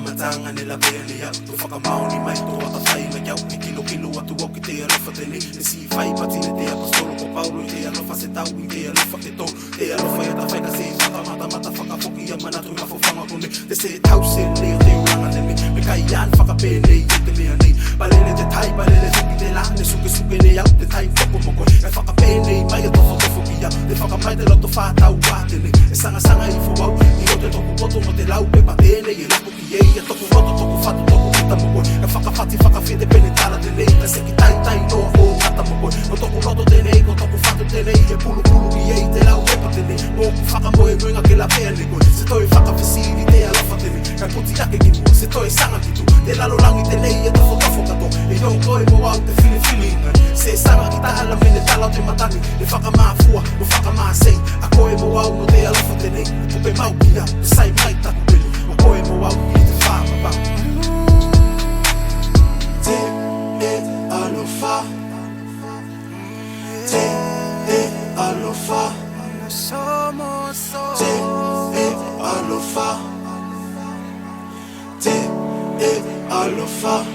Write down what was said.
Matanga nila belia Ufaka maoni mai toa ka fai na yau Ni kilo atu au ki te alofa tene Ni si fai pati ne te apostolo ko Paulo I te alofa se tau I te alofa ke tau Te alofa ya ta fai ka se Faka mata faka foki ya manatu I fo fanga kone Te se tau se leo te uranga teme Me kai yan faka pene I te mea nei Palele te tai palele tuki te la Ne suke ne au te tai foko moko E faka pene mai e tofo foki ya Te faka mai te loto whātau wātene E sanga I fo au I o te toku poto mo te lau Pe patene I laku ki e toku roto, toku fatu, toku kita mo boy E whakawhati, whakawhete pene tala tenei E seki tai noa o kata mo boy O toku roto tenei, ko toku fatu tenei E pulu ki e te lau pepa tenei Mo ku whakamoe nuinga ke la pea ne koe Se toi whakawhisiri te alofa tenei Kai puti ake ki mua, se toi sanga ki tu Te lalo langi tenei e tofo kato E yon koe mo au te fili Se sanga ki tahala mene tala o te matangi E whakamāfua, o whakamasei A koe mo au no te alofa tenei Kupe mau ki au, te sai mai taku pene O koe mo au ki te whamabau Te e alofa Te e alofa Te e alofa Te e alofa